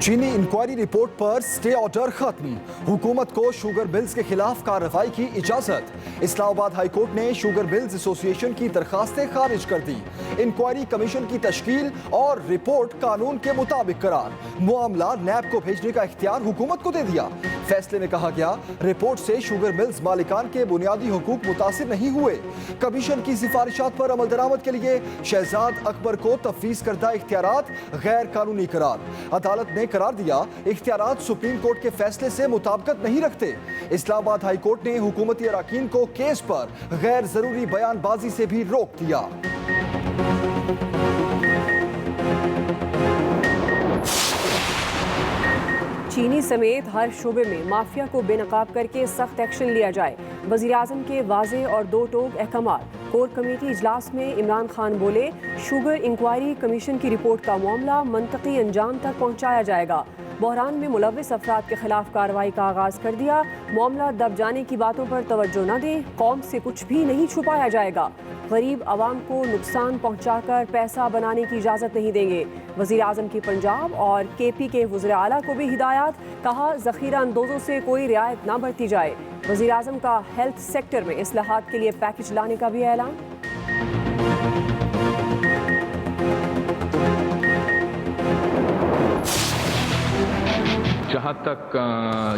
चीनी inquiry report पर stay order खत्म। हुकूमत को शुगर मिल्स के खिलाफ कार्रवाई की इजाजत। इस्लामाबाद हाई कोर्ट ने शुगर मिल्स एसोसिएशन की दरखास्तें खारिज कर दी। इंक्वायरी कमीशन की तश्कील और रिपोर्ट कानून के मुताबिक करार। मामला नैब को भेजने का इख्तियार हुकूमत को दे दिया। फैसले में कहा गया, रिपोर्ट से शुगर मिल्स मालिकान के बुनियादी हुकूक मुतासिर नहीं हुए। कमीशन की सिफारिशात पर अमल दरामद के लिए शहजाद अकबर को तफवीज करदा इख्तियारात गैर कानूनी करार। अदालत ने करार दिया, इख्तियारात सुप्रीम कोर्ट के फैसले से मुताबिकत नहीं रखते। इस्लामाबाद हाई कोर्ट ने हुकूमती अराकीन को केस पर गैर जरूरी बयानबाजी से भी रोक दिया। चीनी समेत हर शोबे में माफिया को बेनकाब करके सख्त एक्शन लिया जाए। वज़ीर-ए-आज़म के वाज़े और दो टोक अहकामात। कोर कमेटी इजलास में इमरान खान बोले, शुगर इंक्वायरी कमीशन की रिपोर्ट का मामला मंतकी अंजाम तक पहुँचाया जाएगा। बहरान में मुलव्विस अफराद के खिलाफ कार्रवाई का आगाज़ कर दिया। मामला दब जाने की बातों पर तवज्जो न दें, कौम से कुछ भी नहीं छुपाया जाएगा। गरीब आवाम को नुकसान पहुंचाकर पैसा बनाने की इजाज़त नहीं देंगे। वज़ीर-ए-आज़म की पंजाब और KP के वज़ीर आला को भी हिदायत। कहा, ज़ख़ीरा अंदोज़ों से कोई रियायत ना बरती जाए। वज़ीर-ए-आज़म का हेल्थ सेक्टर में इस्लाहात के लिए पैकेज लाने का भी ऐलान। जहाँ तक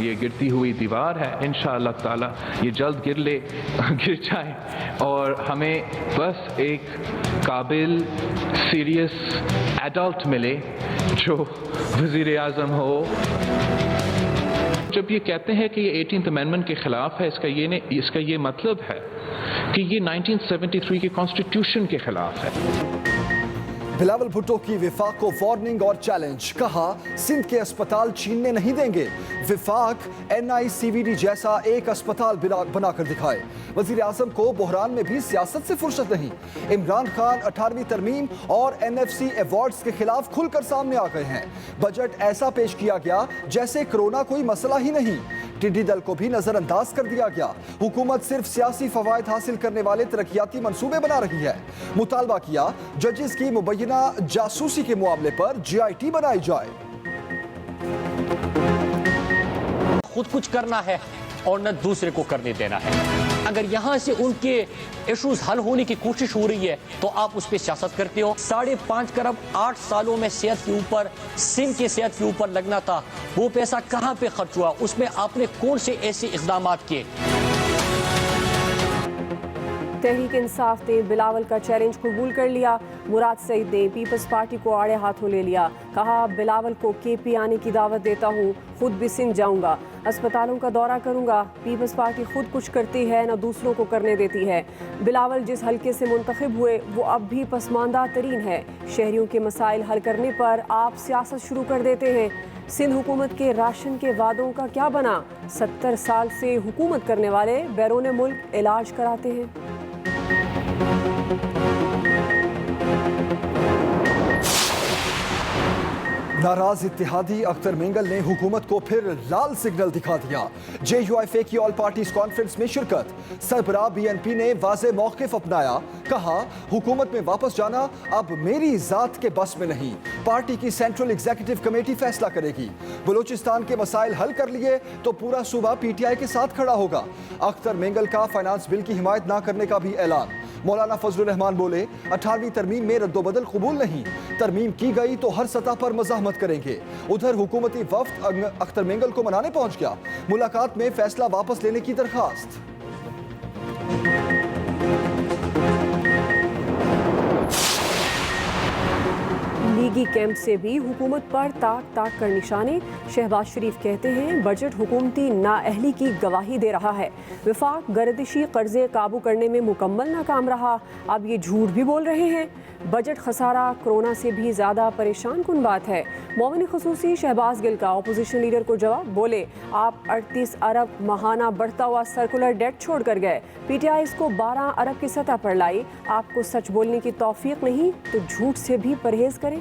ये गिरती हुई दीवार है, इंशाअल्लाह ताला ये जल्द गिर जाए और हमें बस एक काबिल सीरियस एडल्ट मिले जो वज़ीर आज़म हो। जब ये कहते हैं कि ये 18th अमेंडमेंट के खिलाफ है, इसका ये मतलब है कि ये 1973 के कॉन्स्टिट्यूशन के खिलाफ है। बिलावल भुट्टो की विफाक को वार्निंग और चैलेंज। कहा, सिंध के अस्पताल छीनने नहीं देंगे। विफाक NICVD जैसा एक अस्पताल बनाकर दिखाए। वजीर आज़म को बहरान में भी सियासत से फुर्सत नहीं। इमरान खान 18वीं तरमीम और NFC अवार्ड्स के खिलाफ खुलकर सामने आ गए हैं। बजट ऐसा पेश किया गया जैसे कोरोना कोई मसला ही नहीं। टिड्डी दल को भी नजरअंदाज कर दिया गया। हुकूमत सिर्फ सियासी फवायद हासिल करने वाले तरक्याती मंसूबे बना रही है। मुतालबा किया, जजेस की मुबैना जासूसी के मामले पर GIT बनाई जाए। खुद कुछ करना है और न दूसरे को करने देना है। अगर यहाँ से उनके इश्यूज हल होने की कोशिश हो रही है तो आप उस पर सियासत करते हो। 5.5 करोड़ 8 सालों में सेहत के ऊपर, सिंध के सेहत के ऊपर लगना था, वो पैसा कहाँ पे खर्च हुआ? उसमें आपने कौन से ऐसे इक़दाम किए? तहरीक इंसाफ ने बिलावल का चैलेंज कबूल कर लिया। मुराद सईद ने पीपल्स पार्टी को आड़े हाथों ले लिया। कहा, बिलावल को KP आने की दावत देता हूँ, खुद भी सिंध जाऊँगा, अस्पतालों का दौरा करूँगा। पीपल्स पार्टी खुद कुछ करती है न दूसरों को करने देती है। बिलावल जिस हल्के से मुंतखब हुए वो अब भी पसमानदा तरीन है। शहरियों के मसाइल हल करने पर आप सियासत शुरू कर देते हैं। सिंध हुकूमत के राशन के वादों का क्या बना? 70 साल से हुकूमत करने वाले बैरून मुल्क इलाज कराते हैं। नाराज इत्तेहादी अख्तर मेंगल ने हुकूमत को फिर लाल सिग्नल दिखा दिया। JUIFA की ऑल पार्टीज कॉन्फ्रेंस में शिरकत। सरबराह BNP ने वाज़े मौक़िफ़ अपनाया। कहा, हुकूमत में वापस जाना अब मेरी ज़ात के बस में नहीं, पार्टी की सेंट्रल एग्जीक्यूटिव कमेटी फैसला करेगी। बलूचिस्तान के मसाइल हल कर लिए तो पूरा सूबा PTI के साथ खड़ा होगा। अख्तर मेंगल का फाइनेंस बिल की हिमायत ना करने का भी ऐलान। मौलाना फजलुर रहमान बोले, 18वीं तरमीम में रद्दोबदल कबूल नहीं, तरमीम की गई तो हर सतह पर मज़ाहमत करेंगे। उधर हुकूमती वफ्द अख्तर मेंगल को मनाने पहुंच गया। मुलाकात में फैसला वापस लेने की दरखास्त। लीगी कैंप से भी हुकूमत पर ताक ताक कर निशाने। शहबाज शरीफ कहते हैं, बजट हुकूमती नाअहली की गवाही दे रहा है। विफाक गर्दिशी कर्जे काबू करने में मुकम्मल नाकाम रहा, अब ये झूठ भी बोल रहे हैं। बजट खसारा कोरोना से भी ज़्यादा परेशान कुन बात है। मोमिन खसूसी शहबाज गिल का अपोजिशन लीडर को जवाब। बोले, आप 38 अरब माहाना बढ़ता हुआ सर्कुलर डेट छोड़ कर गए, PTI इसको 12 अरब की सतह पर लाई। आपको सच बोलने की तौफीक नहीं तो झूठ से भी परहेज करें।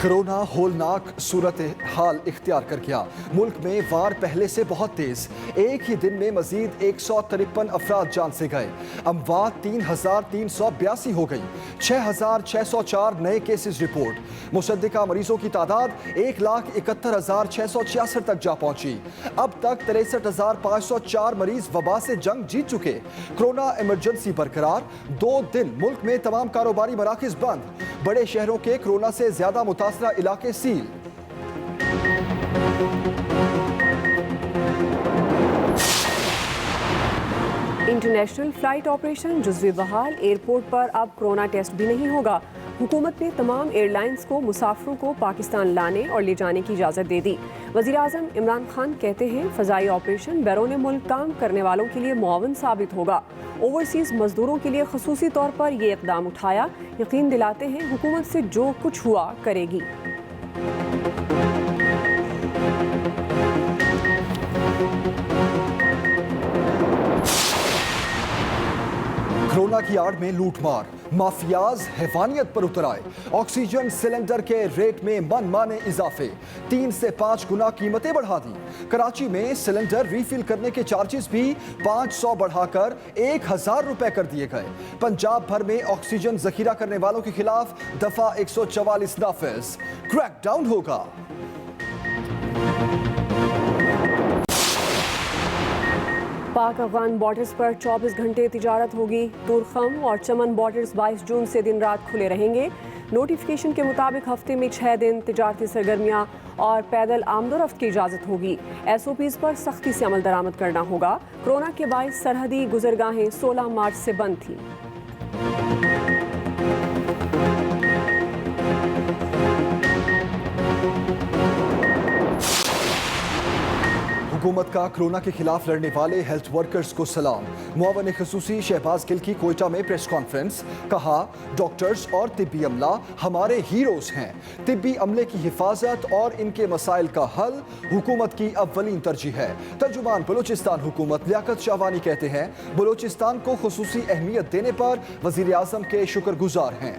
कोरोना होलनाक सूरत हाल इख्तियार कर गया। मुल्क में वार पहले से बहुत तेज। एक ही दिन में मजीद 153 अफराद जान से गए। अमवात 3,382 हो गई। 6,604 नए केसेस रिपोर्ट। मुसद्दिका मरीजों की तादाद 1,71,666 तक जा पहुंची। अब तक 63,504 मरीज वबा से जंग जीत चुके। कोरोना इमरजेंसी बरकरार। 2 दिन मुल्क में तमाम कारोबारी मराकज बंद। बड़े शहरों के कोरोना से ज्यादा मुतासरा इलाके सील। इंटरनेशनल फ्लाइट ऑपरेशन जुज़वी बहाल। एयरपोर्ट पर अब कोरोना टेस्ट भी नहीं होगा। हुकूमत ने तमाम एयरलाइंस को मुसाफिरों को पाकिस्तान लाने और ले जाने की इजाज़त दे दी। वज़ीर आज़म इमरान खान कहते हैं फ़ज़ाई ऑपरेशन बैरून मुल्क काम करने वालों के लिए मुआवन साबित होगा। ओवरसीज़ मजदूरों के लिए खसूसी तौर पर ये इक़दाम उठाया। यकीन दिलाते हैं हुकूमत से जो कुछ हुआ करेगी। कोरोना की आड़ में लूटमार। माफियाज हैवानियत पर उतर आए। ऑक्सीजन सिलेंडर के रेट में मनमाने इजाफे। 3 से 5 गुना कीमतें बढ़ा दी। कराची में सिलेंडर रीफिल करने के चार्जेस भी 500 बढ़ाकर 1,000 रुपए कर दिए गए। पंजाब भर में ऑक्सीजन जखीरा करने वालों के खिलाफ दफा 144 नाफिज। क्रैकडाउन होगा। पाक अफगान बॉर्डर्स पर 24 घंटे तिजारत होगी। तुरखम और चमन बॉर्डर्स 22 जून से दिन रात खुले रहेंगे। नोटिफिकेशन के मुताबिक हफ्ते में 6 दिन तिजारती सरगर्मियाँ और पैदल आमदोरफ्त की इजाज़त होगी। SOPs पर सख्ती से अमल दरामद करना होगा। कोरोना के बायस सरहदी गुजरगाहें 16 मार्च से बंद थीं। हुकूमत का कोरोना के खिलाफ लड़ने वाले हेल्थ वर्कर्स को सलाम। मुआवन खसूसी शहबाज गिल की कोयटा में प्रेस कॉन्फ्रेंस। कहा, डॉक्टर्स और तिब्बी अमला हमारे हीरोज हैं। तिब्बी अमले की हिफाजत और इनके मसाइल का हल हुकूमत की अव्वलीन तरजीह है। तर्जुमान बलूचिस्तान हुकूमत लियाकत शाहवानी कहते हैं, बलूचिस्तान को खुसूसी अहमियत देने पर वजीर आज़म के शुक्रगुजार हैं।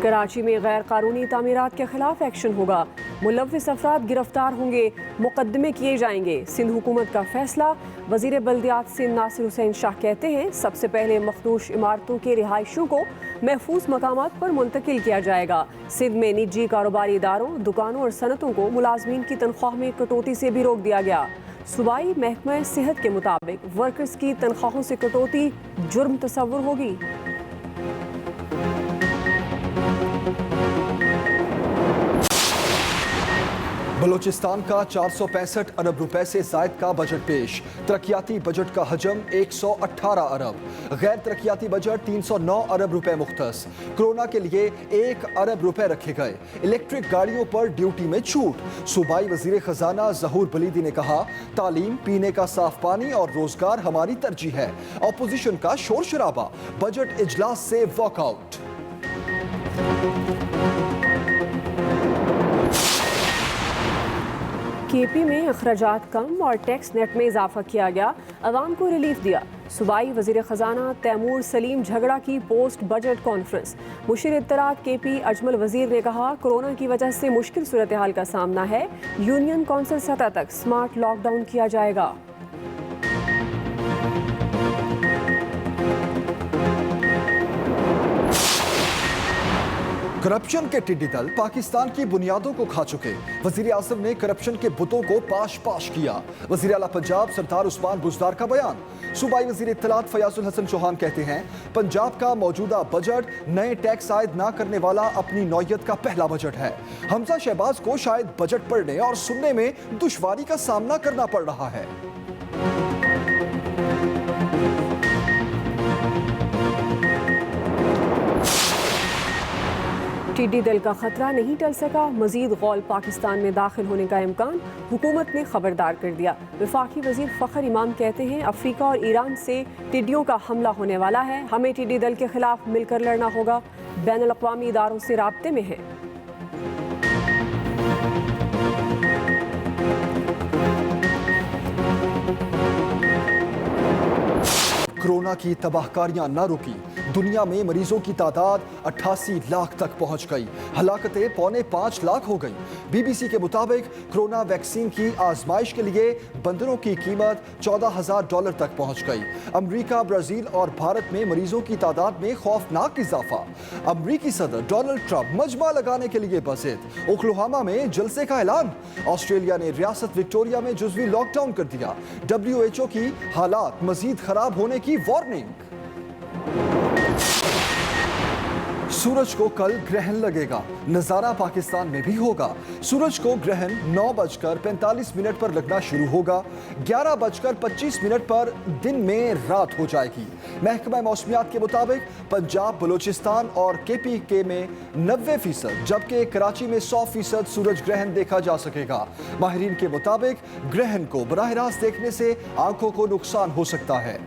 कराची में गैर कानूनी तामीरात के खिलाफ एक्शन होगा। मुलव्विस अफराद गिरफ्तार होंगे। मुकदमे किए जाएंगे। सिंध हुकूमत का फैसला। वजीर बल्दियात सिंध नासिर हुसैन शाह कहते हैं, सबसे पहले मखदूश इमारतों के रिहायशियों को महफूज मकामात पर मुंतकिल किया जाएगा। सिंध में निजी कारोबारी इदारों, दुकानों और सनतों को मुलाजमीन की तनख्वाह में कटौती से भी रोक दिया गया। सूबाई महकमा सेहत के मुताबिक वर्कर्स की तनख्वाहों से कटौती जुर्म तस्वुर होगी। बलूचिस्तान का 465 अरब रुपए से जायद का बजट पेश। तरक्याती बजट का हजम 118 अरब। गैर तरक्याती बजट 309 अरब रुपए मुख्तस। कोरोना के लिए 1 अरब रुपए रखे गए। इलेक्ट्रिक गाड़ियों पर ड्यूटी में छूट। सूबाई वजीर खजाना जहूर बलीदी ने कहा, तालीम, पीने का साफ पानी और रोजगार हमारी तरजीह है। अपोजिशन का शोर शराबा। बजट इजलास से वॉकआउट। KP में अखराजात कम और टैक्स नेट में इजाफा किया गया। अवाम को रिलीफ दिया। सूबाई वजीर खजाना तैमूर सलीम झगड़ा की पोस्ट बजट कॉन्फ्रेंस। मुशीर इत्तलात KP अजमल वजीर ने कहा, कोरोना की वजह से मुश्किल सूरत हाल का सामना है। यूनियन कौंसिल सतह तक स्मार्ट लॉकडाउन किया जाएगा। करप्शन के टिड्डी दल पाकिस्तान की बुनियादों को खा चुके। वजीर आज़म ने करप्शन के बुतों को पाश पाश किया। वजीर आला पंजाब सरदार उस्मान बुज़दार का बयान। सूबाई वजीर इत्तलात फयाजुल हसन चौहान कहते हैं, पंजाब का मौजूदा बजट नए टैक्स आयद ना करने वाला अपनी नौयत का पहला बजट है। हमजा शहबाज को शायद बजट पढ़ने और सुनने में दुश्वारी का सामना करना पड़ रहा है। टिड्डी दल का खतरा नहीं टल सका। मजीद गौल पाकिस्तान में दाखिल होने का इम्कान। हुकूमत ने खबरदार कर दिया। वफाकी वजीर फ़खर इमाम कहते हैं, अफ्रीका और ईरान से टिड्डियों का हमला होने वाला है। हमें टिड्डी दल के खिलाफ मिलकर लड़ना होगा। बैनुल अक़वामी इदारों से राब्ते में है। कोरोना की तबाहकारियां न रुकी। दुनिया में मरीजों की तादाद 88 लाख तक पहुंच गई। हलाकतें 4.25 लाख हो गई। बीबीसी के मुताबिक कोरोना वैक्सीन की आजमाइश के लिए बंदरों की कीमत $14,000 तक पहुंच गई। अमरीका, ब्राजील और भारत में मरीजों की तादाद में खौफनाक इजाफा। अमरीकी सदर डोनाल्ड ट्रंप मजमा लगाने के लिए बसित। ओक्लाहोमा में जलसे का ऐलान। ऑस्ट्रेलिया ने रियासत विक्टोरिया में जुज़वी लॉकडाउन कर दिया। WHO की हालात मजीद खराब होने की वार्निंग। सूरज को कल ग्रहण लगेगा। नजारा पाकिस्तान में भी होगा। सूरज को ग्रहण 9:45 पर लगना शुरू होगा। 11:25 पर दिन में रात हो जाएगी। महकमा मौसमियात के मुताबिक पंजाब, बलूचिस्तान और KPK में 90%, जबकि कराची में 100% सूरज ग्रहण देखा जा सकेगा। माहिरीन के मुताबिक ग्रहण को बराह रास्त देखने से आंखों को नुकसान हो सकता है।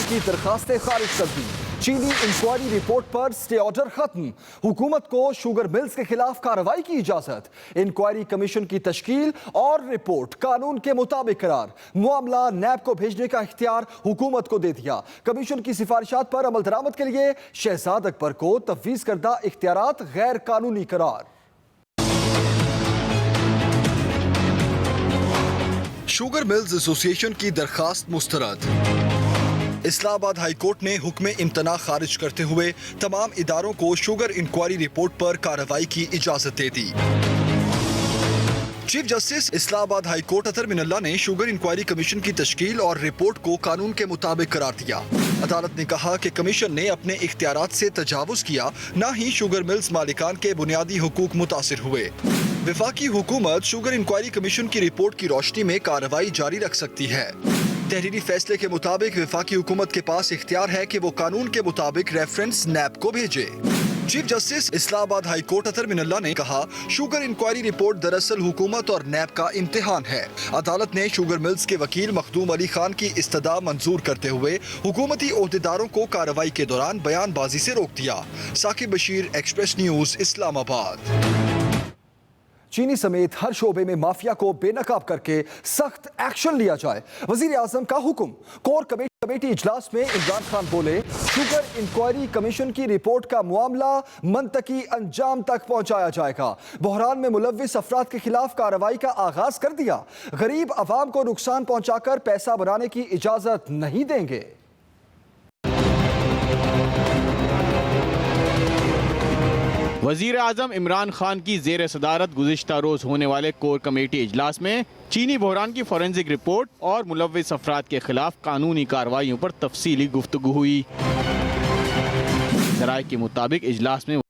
की दरखास्तें खारिज कर दी। चीनी इंक्वायरी रिपोर्ट पर स्टे ऑर्डर खत्म। हुकूमत को शुगर मिल्स के खिलाफ कार्रवाई की इजाजत। इंक्वायरी कमीशन की तश्कील और रिपोर्ट कानून के मुताबिक करार। मामला नैब को भेजने का इख्तियार हुकूमत को दे दिया। कमीशन की सिफारिशात पर अमल दरामद के लिए शहजाद अकबर को तफवीज करदा इख्तियारात गैर कानूनी करार। शुगर मिल्स एसोसिएशन की दरखास्त मुस्तरद। इस्लामाबाद हाई कोर्ट ने हुक्म इम्तना खारिज करते हुए तमाम इदारों को शुगर इंक्वायरी रिपोर्ट पर कार्रवाई की इजाजत दे दी। Chief justice Islamabad high court Athar Minallah ने शुगर इंक्वायरी कमीशन की तश्कील और रिपोर्ट को कानून के मुताबिक करार दिया। अदालत ने कहा कि कमीशन ने अपने इख्तियारात से तजावुज किया, न ही शुगर मिल्स मालिकान के बुनियादी हुकूक मुतासिर हुए। वफाकी हुकूमत शुगर इंक्वायरी कमीशन की रिपोर्ट की रोशनी में कार्रवाई जारी रख सकती है। तहरीरी फैसले के मुताबिक वफाकी हुकूमत के पास इख्तियार है कि वो कानून के मुताबिक रेफरेंस नैब को भेजे। Chief justice Islamabad high court Athar Minallah ने कहा, शुगर इंक्वायरी रिपोर्ट दरअसल हुकूमत और नैब का इम्तिहान है। अदालत ने शुगर मिल्स के वकील मखदूम अली खान की इस्तदा मंजूर करते हुए हुकूमती ओहदेदारों को कार्रवाई के दौरान बयानबाजी से रोक दिया। Saqib Bashir, Express News, Islamabad. चीनी समेत हर शोबे में माफिया को बेनकाब करके सख्त एक्शन लिया जाए, वजीर आजम का हुक्म। कोर कमेटी इजलास में इमरान खान बोले, शुगर इंक्वायरी कमीशन की रिपोर्ट का मामला मंतकी अंजाम तक पहुंचाया जाएगा। बहरान में मुलव्विस अफराद के खिलाफ कार्रवाई का आगाज कर दिया। गरीब अवाम को नुकसान पहुंचाकर पैसा बनाने की इजाजत नहीं देंगे। वज़ीर आज़म इमरान खान की ज़ेर सदारत गुज़िश्ता रोज़ होने वाले कोर कमेटी इजलास में चीनी बहरान की फॉरेंसिक रिपोर्ट और मुलव्विस अफराद के खिलाफ कानूनी कार्रवाइयों पर तफसीली गुफ्तगू हुई। ज़राए के मुताबिक इजलास में